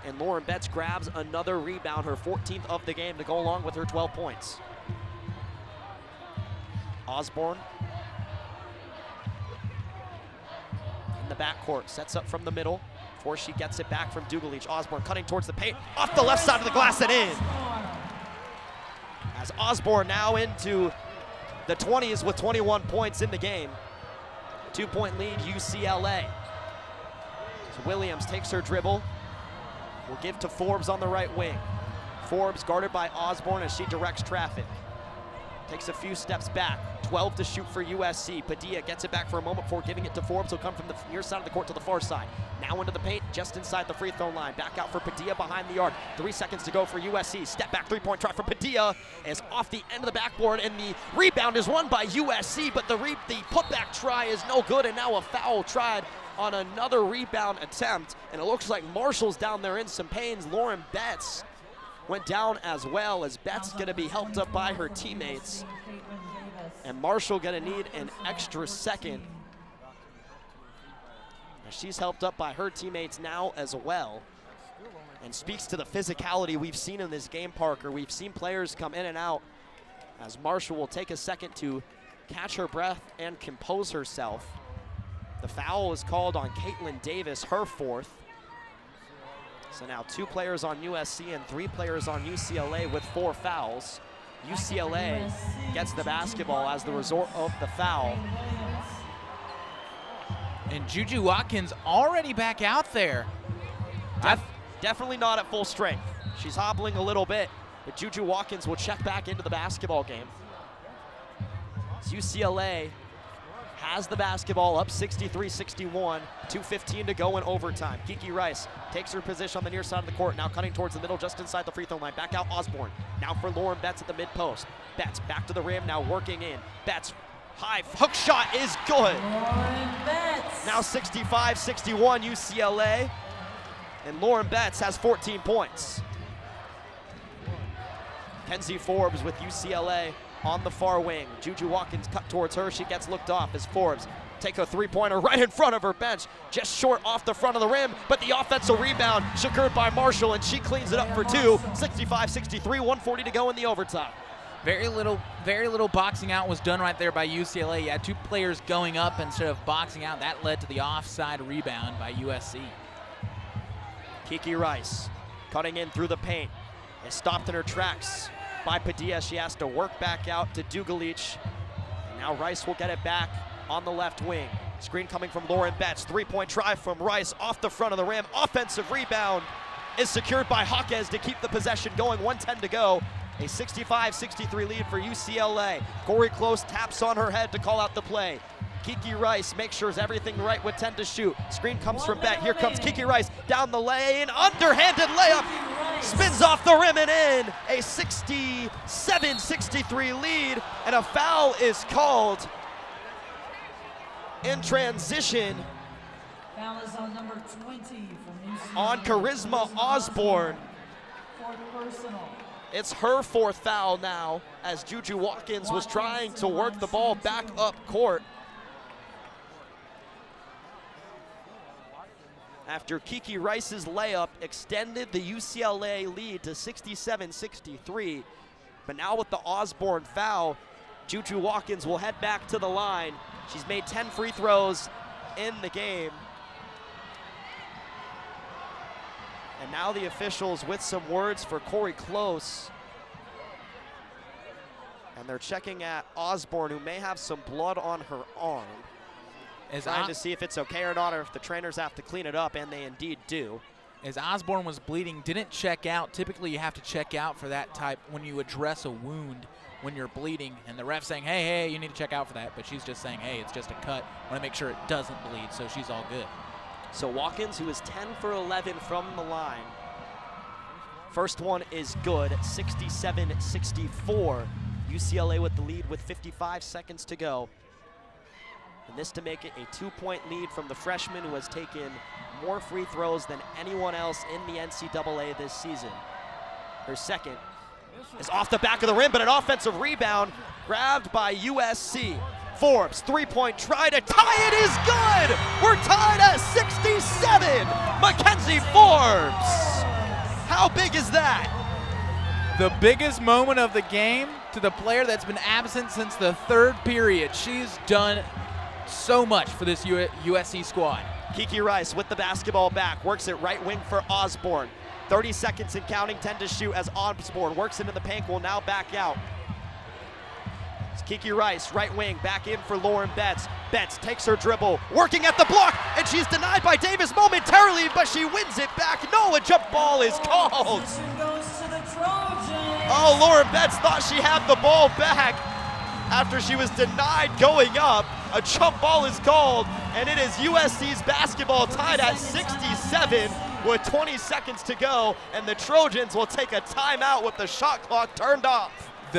And Lauren Betts grabs another rebound, her 14th of the game, to go along with her 12 points. Osborne in the backcourt, sets up from the middle before she gets it back from Dugalich. Osborne cutting towards the paint, off the left side of the glass and in. As Osborne now into the 20s with 21 points in the game. 2-point lead, UCLA. So Williams takes her dribble, will give to Forbes on the right wing. Forbes guarded by Osborne as she directs traffic. Takes a few steps back, 12 to shoot for USC. Padilla gets it back for a moment before giving it to Forbes. He'll come from the near side of the court to the far side. Now into the paint, just inside the free throw line. Back out for Padilla behind the arc. 3 seconds to go for USC. Step back three-point try from Padilla is off the end of the backboard, and the rebound is won by USC, but the putback try is no good, and now a foul tried on another rebound attempt, and it looks like Marshall's down there in some pains. Lauren Betts went down as well, as Betts gonna be helped up by her teammates. And Marshall gonna need an extra second. And she's helped up by her teammates now as well. And speaks to the physicality we've seen in this game, Parker. We've seen players come in and out, as Marshall will take a second to catch her breath and compose herself. The foul is called on Caitlin Davis, her 4th. So now 2 players on USC and 3 players on UCLA with 4 fouls. UCLA gets the basketball as the result of the foul. And Juju Watkins already back out there. Definitely not at full strength. She's hobbling a little bit, but Juju Watkins will check back into the basketball game. As UCLA has the basketball up 63-61, 2:15 to go in overtime. Kiki Rice takes her position on the near side of the court, now cutting towards the middle just inside the free throw line. Back out Osborne, now for Lauren Betts at the mid-post. Betts back to the rim, now working in. Betts, high hook shot is good. Now 65-61 UCLA, and Lauren Betts has 14 points. Kenzie Forbes with UCLA on the far wing. Juju Watkins cut towards her. She gets looked off as Forbes take a three-pointer right in front of her bench, just short off the front of the rim, but the offensive rebound secured by Marshall, and she cleans it up for 2. 65-63, 1:40 to go in the overtime. Very little boxing out was done right there by UCLA. You had 2 players going up instead of boxing out. That led to the offside rebound by USC. Kiki Rice cutting in through the paint is stopped in her tracks by Padilla. She has to work back out to Dugalich. And now Rice will get it back on the left wing. Screen coming from Lauren Betts. 3-point try from Rice off the front of the rim. Offensive rebound is secured by Jaquez to keep the possession going. 1:10 to go. A 65-63 lead for UCLA. Corey Close taps on her head to call out the play. Kiki Rice makes sure everything right with 10 to shoot. Screen comes from Bet. Here comes Kiki Rice down the lane. Underhanded layup. Spins off the rim and in. A 67-63 lead. And a foul is called in transition Foul is on number 20 from UCLA. on Charisma Osborne. Personal. It's her 4th foul now, as Juju Watkins was trying to work the ball back up court after Kiki Rice's layup extended the UCLA lead to 67-63. But now with the Osborne foul, Juju Watkins will head back to the line. She's made 10 free throws in the game. And now the officials with some words for Corey Close. And they're checking at Osborne, who may have some blood on her arm. Trying to see if it's okay or not, or if the trainers have to clean it up, and they indeed do. As Osborne was bleeding, didn't check out. Typically you have to check out for that type when you address a wound when you're bleeding, and the ref saying, hey, you need to check out for that, but she's just saying, hey, it's just a cut. Want to make sure it doesn't bleed, so she's all good. So Watkins, who is 10 for 11 from the line. First one is good, 67-64. UCLA with the lead with 55 seconds to go. And this to make it a 2-point lead from the freshman, who has taken more free throws than anyone else in the NCAA this season. Her second is off the back of the rim, but an offensive rebound grabbed by USC. Forbes, 3-point try to tie it is good! We're tied at 67! Mackenzie Forbes! How big is that? The biggest moment of the game to the player that's been absent since the third period. She's done so much for this USC squad. Kiki Rice with the basketball back, works it right wing for Osborne. 30 seconds and counting, 10 to shoot as Osborne works into the paint, will now back out. It's Kiki Rice, right wing, back in for Lauren Betts. Betts takes her dribble, working at the block, and she's denied by Davis momentarily, but she wins it back. No, a jump ball is called. Possession goes to the Trojans. Oh, Lauren Betts thought she had the ball back after she was denied going up. A jump ball is called, and it is USC's basketball tied at 67 with 20 seconds to go, and the Trojans will take a timeout with the shot clock turned off.